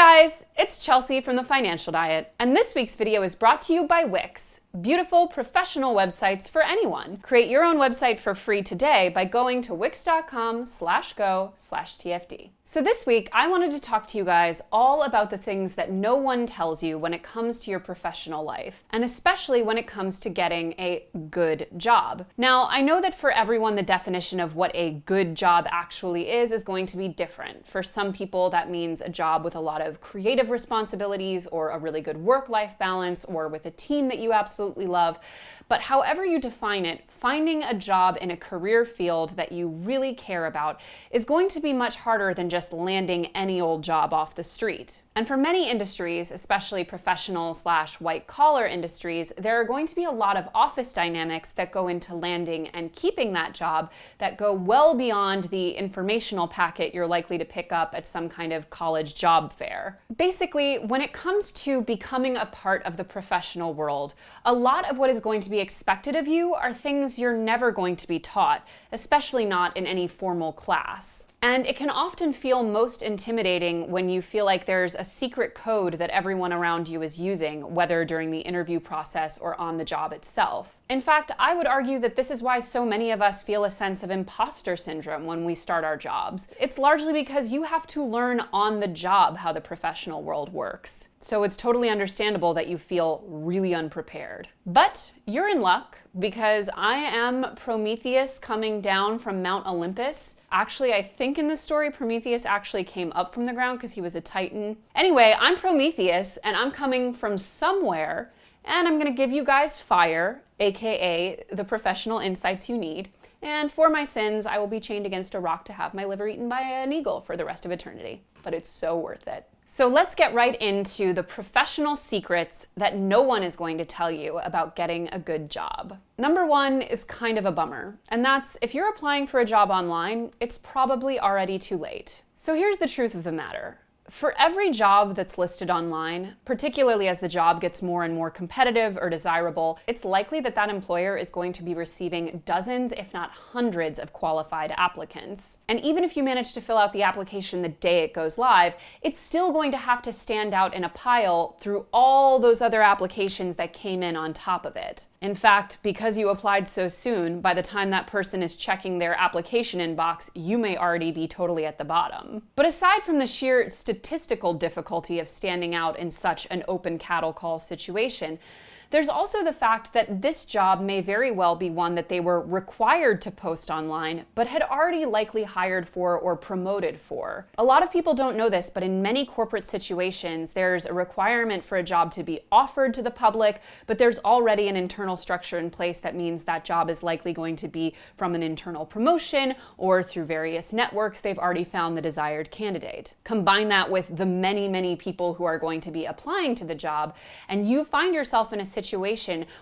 guys, it's Chelsea from The Financial Diet, and this week's video is brought to you by Wix. Beautiful, professional websites for anyone. Create your own website for free today by going to wix.com/go/TFD. So this week, I wanted to talk to you guys all about the things that no one tells you when it comes to your professional life, and especially when it comes to getting a good job. Now, I know that for everyone, the definition of what a good job actually is going to be different. For some people, that means a job with a lot of creative responsibilities or a really good work-life balance or with a team that you absolutely love. But however you define it, finding a job in a career field that you really care about is going to be much harder than just landing any old job off the street. And for many industries, especially professional/white collar industries, there are going to be a lot of office dynamics that go into landing and keeping that job that go well beyond the informational packet you're likely to pick up at some kind of college job fair. Basically, when it comes to becoming a part of the professional world, a lot of what is going to be expected of you are things you're never going to be taught, especially not in any formal class. And it can often feel most intimidating when you feel like there's a secret code that everyone around you is using, whether during the interview process or on the job itself. In fact, I would argue that this is why so many of us feel a sense of imposter syndrome when we start our jobs. It's largely because you have to learn on the job how the professional world works. So it's totally understandable that you feel really unprepared. But you're in luck, because I am Prometheus coming down from Mount Olympus. Actually, I think in this story, Prometheus actually came up from the ground because he was a Titan. Anyway, I'm Prometheus, and I'm coming from somewhere, and I'm gonna give you guys fire, aka the professional insights you need. And for my sins, I will be chained against a rock to have my liver eaten by an eagle for the rest of eternity. But it's so worth it. So let's get right into the professional secrets that no one is going to tell you about getting a good job. Number one is kind of a bummer, and that's if you're applying for a job online, it's probably already too late. So here's the truth of the matter. For every job that's listed online, particularly as the job gets more and more competitive or desirable, it's likely that that employer is going to be receiving dozens, if not hundreds, of qualified applicants. And even if you manage to fill out the application the day it goes live, it's still going to have to stand out in a pile through all those other applications that came in on top of it. In fact, because you applied so soon, by the time that person is checking their application inbox, you may already be totally at the bottom. But aside from the sheer statistical difficulty of standing out in such an open cattle call situation, there's also the fact that this job may very well be one that they were required to post online, but had already likely hired for or promoted for. A lot of people don't know this, but in many corporate situations, there's a requirement for a job to be offered to the public, but there's already an internal structure in place that means that job is likely going to be from an internal promotion or through various networks they've already found the desired candidate. Combine that with the many, many people who are going to be applying to the job, and you find yourself in a situation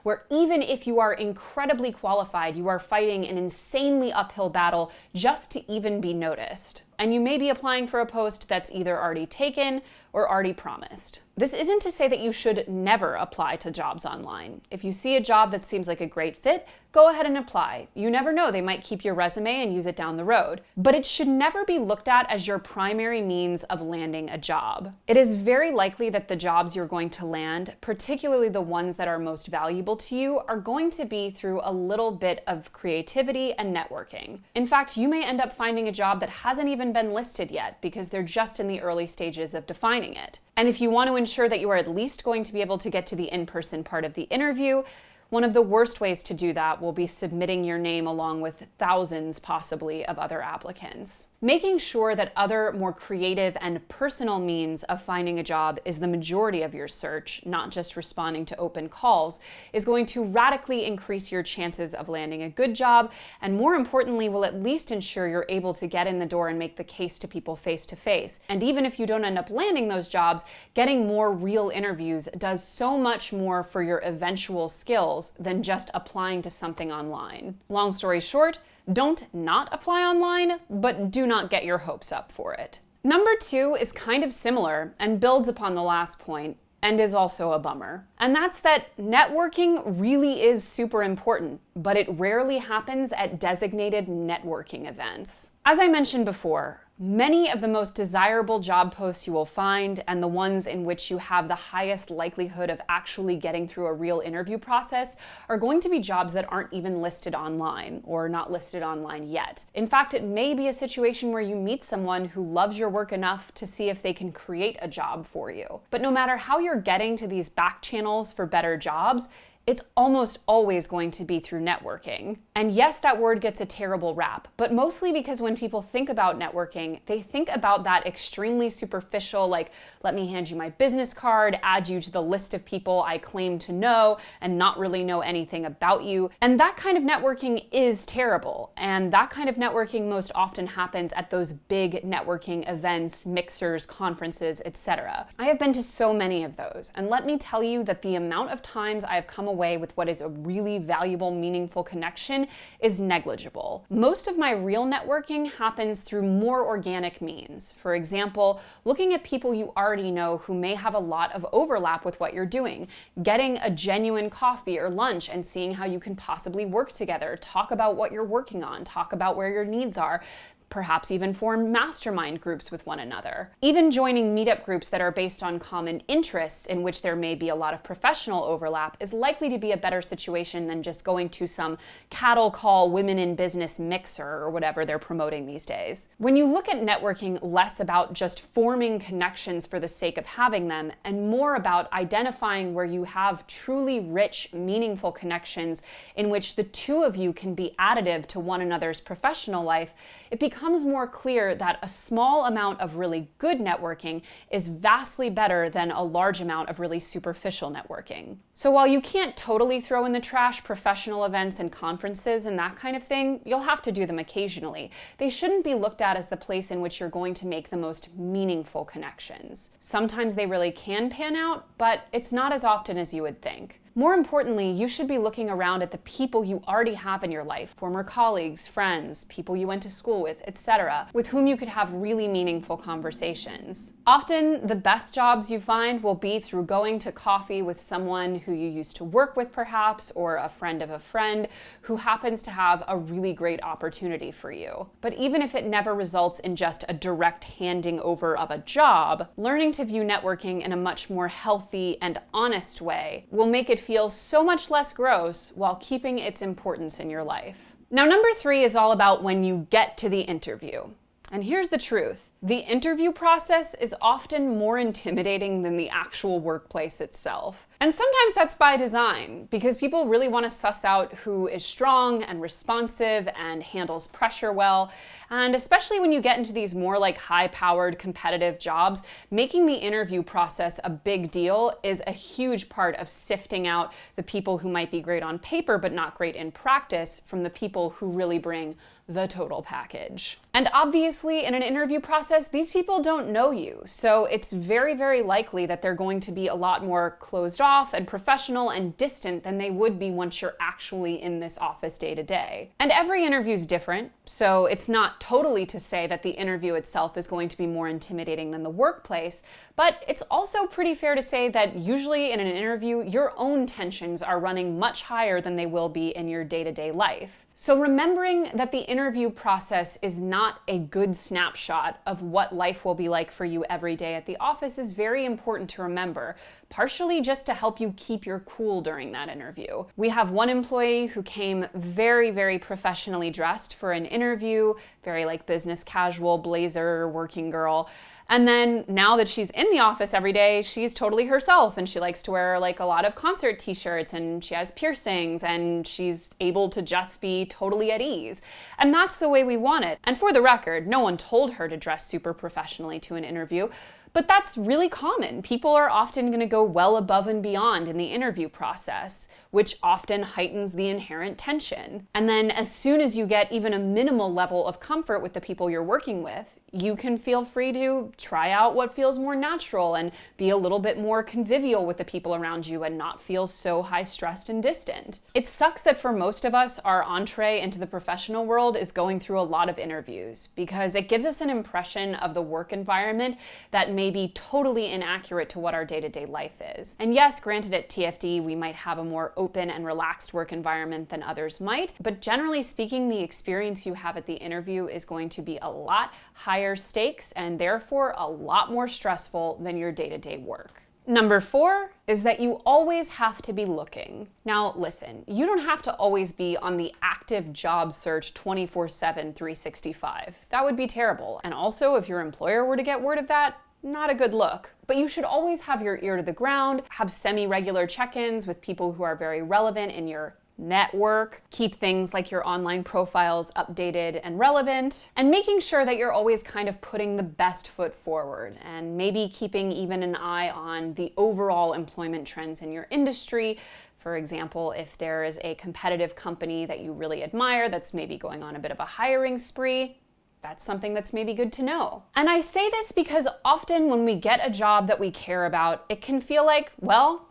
where even if you are incredibly qualified, you are fighting an insanely uphill battle just to even be noticed. And you may be applying for a post that's either already taken or already promised. This isn't to say that you should never apply to jobs online. If you see a job that seems like a great fit, go ahead and apply. You never know, they might keep your resume and use it down the road. But it should never be looked at as your primary means of landing a job. It is very likely that the jobs you're going to land, particularly the ones that are most valuable to you, are going to be through a little bit of creativity and networking. In fact, you may end up finding a job that hasn't even been listed yet because they're just in the early stages of defining it. And if you want to ensure that you are at least going to be able to get to the in-person part of the interview, one of the worst ways to do that will be submitting your name along with thousands, possibly, of other applicants. Making sure that other, more creative and personal means of finding a job is the majority of your search, not just responding to open calls, is going to radically increase your chances of landing a good job, and more importantly, will at least ensure you're able to get in the door and make the case to people face to face. And even if you don't end up landing those jobs, getting more real interviews does so much more for your eventual skills than just applying to something online. Long story short, don't not apply online, but do not get your hopes up for it. Number two is kind of similar and builds upon the last point, and is also a bummer. And that's that networking really is super important, but it rarely happens at designated networking events. As I mentioned before, Many of the most desirable job posts you will find, and the ones in which you have the highest likelihood of actually getting through a real interview process, are going to be jobs that aren't even listed online, or not listed online yet. In fact, it may be a situation where you meet someone who loves your work enough to see if they can create a job for you. But no matter how you're getting to these back channels for better jobs, it's almost always going to be through networking. And yes, that word gets a terrible rap, but mostly because when people think about networking, they think about that extremely superficial, like, let me hand you my business card, add you to the list of people I claim to know, and not really know anything about you. And that kind of networking is terrible. And that kind of networking most often happens at those big networking events, mixers, conferences, etc. I have been to so many of those, and let me tell you that the amount of times I have come away with what is a really valuable, meaningful connection is negligible. Most of my real networking happens through more organic means. For example, looking at people you already know who may have a lot of overlap with what you're doing, getting a genuine coffee or lunch and seeing how you can possibly work together, talk about what you're working on, talk about where your needs are, perhaps even form mastermind groups with one another. Even joining meetup groups that are based on common interests in which there may be a lot of professional overlap is likely to be a better situation than just going to some cattle call women in business mixer or whatever they're promoting these days. When you look at networking less about just forming connections for the sake of having them and more about identifying where you have truly rich, meaningful connections in which the two of you can be additive to one another's professional life, it becomes more clear that a small amount of really good networking is vastly better than a large amount of really superficial networking. So while you can't totally throw in the trash professional events and conferences and that kind of thing, you'll have to do them occasionally. They shouldn't be looked at as the place in which you're going to make the most meaningful connections. Sometimes they really can pan out, but it's not as often as you would think. More importantly, you should be looking around at the people you already have in your life, former colleagues, friends, people you went to school with, etc., with whom you could have really meaningful conversations. Often, the best jobs you find will be through going to coffee with someone who you used to work with perhaps, or a friend of a friend who happens to have a really great opportunity for you. But even if it never results in just a direct handing over of a job, learning to view networking in a much more healthy and honest way will make it feel so much less gross while keeping its importance in your life. Now, number 3 is all about when you get to the interview. And here's the truth. The interview process is often more intimidating than the actual workplace itself. And sometimes that's by design, because people really want to suss out who is strong and responsive and handles pressure well. And especially when you get into these more like high-powered competitive jobs, making the interview process a big deal is a huge part of sifting out the people who might be great on paper but not great in practice from the people who really bring the total package. And obviously, in an interview process, these people don't know you, so it's very, very likely that they're going to be a lot more closed off and professional and distant than they would be once you're actually in this office day to day. And every interview is different, so it's not totally to say that the interview itself is going to be more intimidating than the workplace, but it's also pretty fair to say that usually in an interview, your own tensions are running much higher than they will be in your day-to-day life. So remembering that the interview process is not a good snapshot of what life will be like for you every day at the office is very important to remember, partially just to help you keep your cool during that interview. We have one employee who came very, very professionally dressed for an interview, very like business casual, blazer, working girl. And then now that she's in the office every day, she's totally herself, and she likes to wear like a lot of concert t-shirts, and she has piercings, and she's able to just be totally at ease. And that's the way we want it. And for the record, no one told her to dress super professionally to an interview, but that's really common. People are often going to go well above and beyond in the interview process, which often heightens the inherent tension. And then as soon as you get even a minimal level of comfort with the people you're working with, you can feel free to try out what feels more natural and be a little bit more convivial with the people around you and not feel so high-stressed and distant. It sucks that for most of us, our entree into the professional world is going through a lot of interviews because it gives us an impression of the work environment that may be totally inaccurate to what our day-to-day life is. And yes, granted at TFD, we might have a more open and relaxed work environment than others might, but generally speaking, the experience you have at the interview is going to be a lot higher higher stakes and therefore a lot more stressful than your day-to-day work. Number 4 is that you always have to be looking. Now, listen, you don't have to always be on the active job search 24/7, 365. That would be terrible. And also, if your employer were to get word of that, not a good look. But you should always have your ear to the ground, have semi-regular check-ins with people who are very relevant in your network, keep things like your online profiles updated and relevant, and making sure that you're always kind of putting the best foot forward, and maybe keeping even an eye on the overall employment trends in your industry. For example, if there is a competitive company that you really admire that's maybe going on a bit of a hiring spree, that's something that's maybe good to know. And I say this because often when we get a job that we care about, it can feel like, well,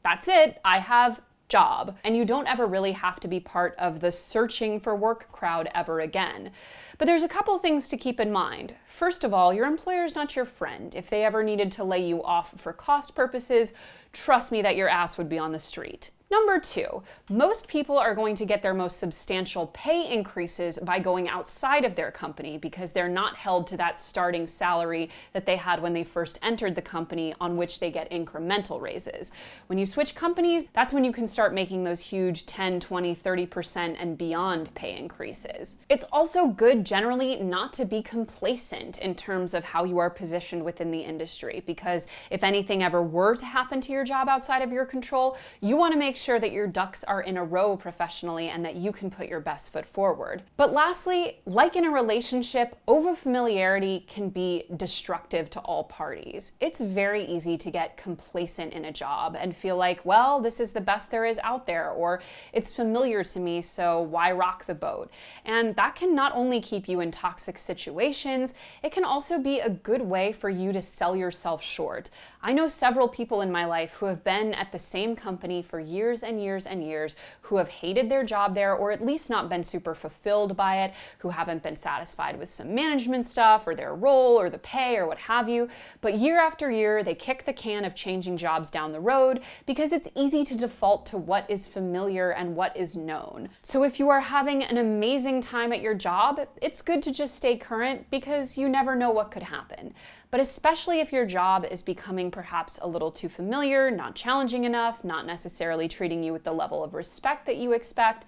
that's it, I have job, and you don't ever really have to be part of the searching for work crowd ever again. But there's a couple things to keep in mind. First of all, your employer's not your friend. If they ever needed to lay you off for cost purposes, trust me that your ass would be on the street. Number 2, most people are going to get their most substantial pay increases by going outside of their company because they're not held to that starting salary that they had when they first entered the company, on which they get incremental raises. When you switch companies, that's when you can start making those huge 10, 20, 30% and beyond pay increases. It's also good generally not to be complacent in terms of how you are positioned within the industry, because if anything ever were to happen to your job outside of your control, you want to make sure that your ducks are in a row professionally and that you can put your best foot forward. But lastly, like in a relationship, overfamiliarity can be destructive to all parties. It's very easy to get complacent in a job and feel like, well, this is the best there is out there, or it's familiar to me, so why rock the boat? And that can not only keep you in toxic situations, it can also be a good way for you to sell yourself short. I know several people in my life who have been at the same company for years and years and years, who have hated their job there, or at least not been super fulfilled by it, who haven't been satisfied with some management stuff or their role or the pay or what have you. But year after year, they kick the can of changing jobs down the road because it's easy to default to what is familiar and what is known. So if you are having an amazing time at your job, it's good to just stay current because you never know what could happen. But especially if your job is becoming perhaps a little too familiar, not challenging enough, not necessarily treating you with the level of respect that you expect,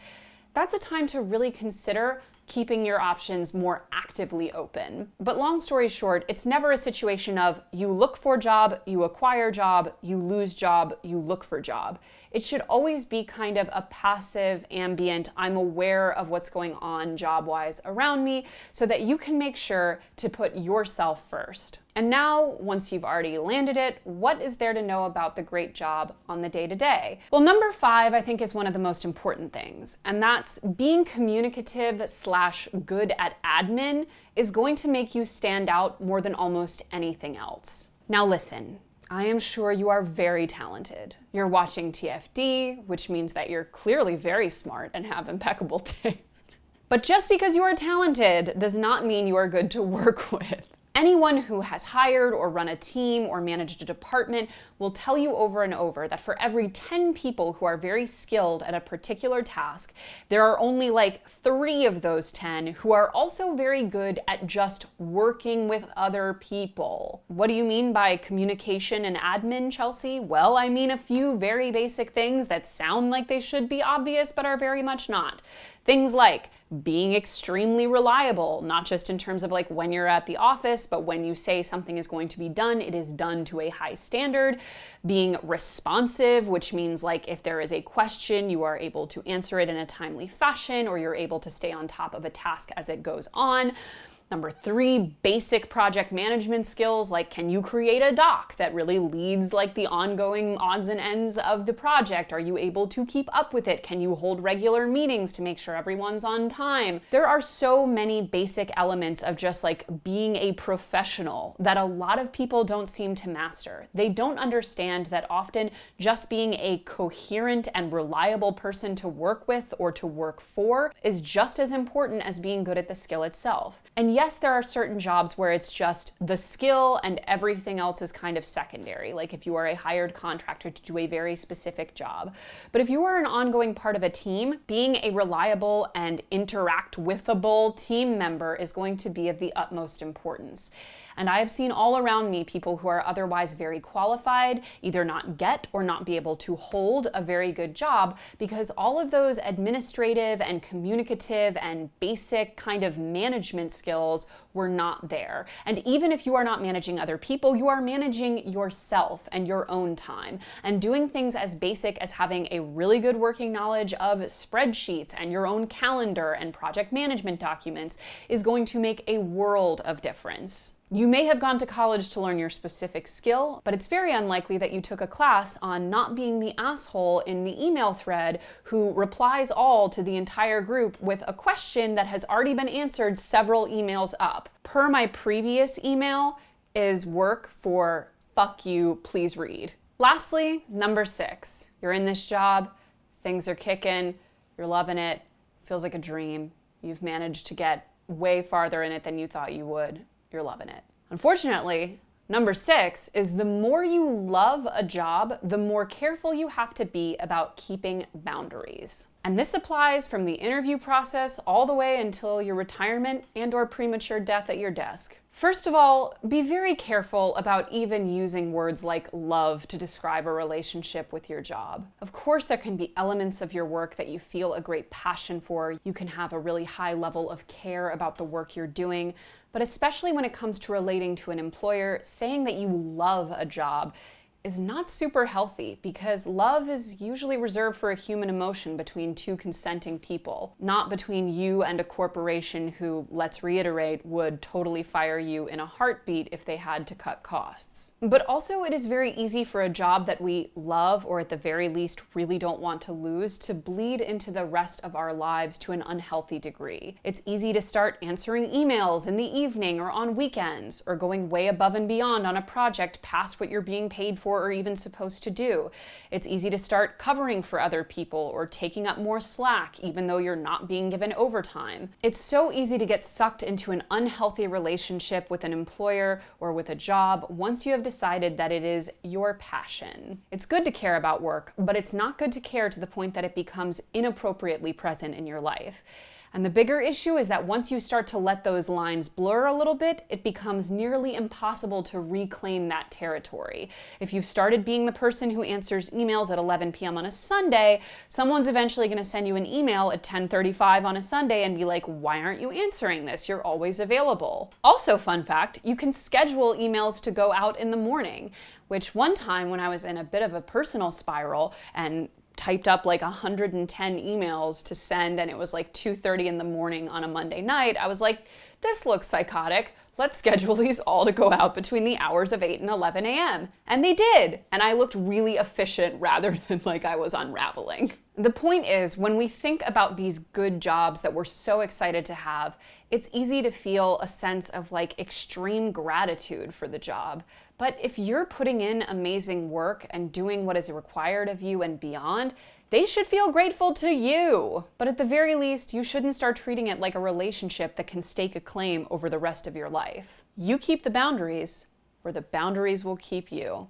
that's a time to really consider keeping your options more actively open. But long story short, it's never a situation of you look for job, you acquire job, you lose job, you look for job. It should always be kind of a passive, ambient, I'm aware of what's going on job-wise around me, so that you can make sure to put yourself first. And now, once you've already landed it, what is there to know about the great job on the day-to-day? Well, number 5, I think, is one of the most important things, and that's being communicative/good at admin is going to make you stand out more than almost anything else. Now listen, I am sure you are very talented. You're watching TFD, which means that you're clearly very smart and have impeccable taste. But just because you are talented does not mean you are good to work with. Anyone who has hired or run a team or managed a department will tell you over and over that for every 10 people who are very skilled at a particular task, there are only like 3 of those 10 who are also very good at just working with other people. What do you mean by communication and admin, Chelsea? Well, I mean a few very basic things that sound like they should be obvious but are very much not. Things like being extremely reliable, not just in terms of like when you're at the office, but when you say something is going to be done, it is done to a high standard. Being responsive, which means like if there is a question, you are able to answer it in a timely fashion, or you're able to stay on top of a task as it goes on. Number 3, basic project management skills, like can you create a doc that really leads like the ongoing odds and ends of the project? Are you able to keep up with it? Can you hold regular meetings to make sure everyone's on time? There are so many basic elements of just like being a professional that a lot of people don't seem to master. They don't understand that often just being a coherent and reliable person to work with or to work for is just as important as being good at the skill itself. And yet yes, there are certain jobs where it's just the skill and everything else is kind of secondary, like if you are a hired contractor to do a very specific job. But if you are an ongoing part of a team, being a reliable and interact withable team member is going to be of the utmost importance. And I have seen all around me people who are otherwise very qualified either not get or not be able to hold a very good job because all of those administrative and communicative and basic kind of management skills were not there. And even if you are not managing other people, you are managing yourself and your own time. And doing things as basic as having a really good working knowledge of spreadsheets and your own calendar and project management documents is going to make a world of difference. You may have gone to college to learn your specific skill, but it's very unlikely that you took a class on not being the asshole in the email thread who replies all to the entire group with a question that has already been answered several emails up. Per my previous email is work for fuck you, please read. Lastly, number 6. You're in this job, things are kicking, you're loving it, feels like a dream. You've managed to get way farther in it than you thought you would. You're loving it. Unfortunately, number 6 is the more you love a job, the more careful you have to be about keeping boundaries. And this applies from the interview process all the way until your retirement and/or premature death at your desk. First of all, be very careful about even using words like love to describe a relationship with your job. Of course, there can be elements of your work that you feel a great passion for. You can have a really high level of care about the work you're doing, but especially when it comes to relating to an employer, saying that you love a job is not super healthy because love is usually reserved for a human emotion between two consenting people, not between you and a corporation who, let's reiterate, would totally fire you in a heartbeat if they had to cut costs. But also it is very easy for a job that we love or at the very least really don't want to lose to bleed into the rest of our lives to an unhealthy degree. It's easy to start answering emails in the evening or on weekends or going way above and beyond on a project past what you're being paid for or even supposed to do. It's easy to start covering for other people or taking up more slack even though you're not being given overtime. It's so easy to get sucked into an unhealthy relationship with an employer or with a job once you have decided that it is your passion. It's good to care about work, but it's not good to care to the point that it becomes inappropriately present in your life. And the bigger issue is that once you start to let those lines blur a little bit, it becomes nearly impossible to reclaim that territory. If you've started being the person who answers emails at 11 p.m. on a Sunday, someone's eventually going to send you an email at 10:35 on a Sunday and be like, why aren't you answering this? You're always available. Also, fun fact, you can schedule emails to go out in the morning, which one time when I was in a bit of a personal spiral and typed up like 110 emails to send and it was like 2:30 in the morning on a Monday night, I was like, this looks psychotic. Let's schedule these all to go out between the hours of 8 and 11 a.m. And they did. And I looked really efficient rather than like I was unraveling. The point is, when we think about these good jobs that we're so excited to have, it's easy to feel a sense of like extreme gratitude for the job. But if you're putting in amazing work and doing what is required of you and beyond, they should feel grateful to you. But at the very least, you shouldn't start treating it like a relationship that can stake a claim over the rest of your life. You keep the boundaries, or the boundaries will keep you.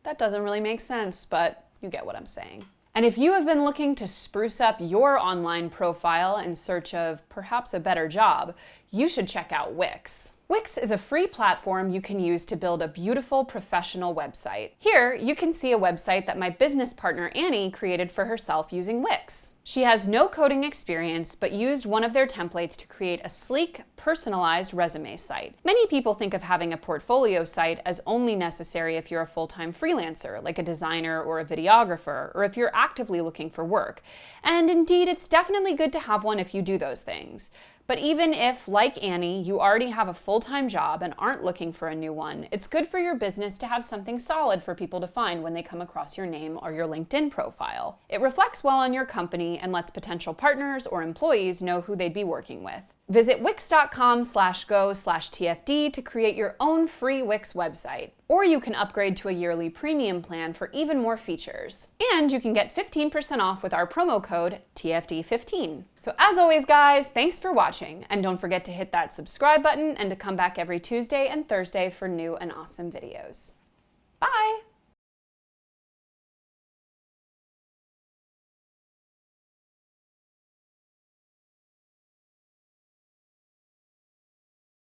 That doesn't really make sense, but you get what I'm saying. And if you have been looking to spruce up your online profile in search of perhaps a better job, you should check out Wix. Wix is a free platform you can use to build a beautiful professional website. Here, you can see a website that my business partner Annie created for herself using Wix. She has no coding experience, but used one of their templates to create a sleek, personalized resume site. Many people think of having a portfolio site as only necessary if you're a full-time freelancer, like a designer or a videographer, or if you're actively looking for work. And indeed, it's definitely good to have one if you do those things. But even if, like Annie, you already have a full-time job and aren't looking for a new one, it's good for your business to have something solid for people to find when they come across your name or your LinkedIn profile. It reflects well on your company and lets potential partners or employees know who they'd be working with. Visit wix.com/go/TFD to create your own free Wix website. Or you can upgrade to a yearly premium plan for even more features. And you can get 15% off with our promo code TFD15. So as always, guys, thanks for watching. And don't forget to hit that subscribe button and to come back every Tuesday and Thursday for new and awesome videos. Bye!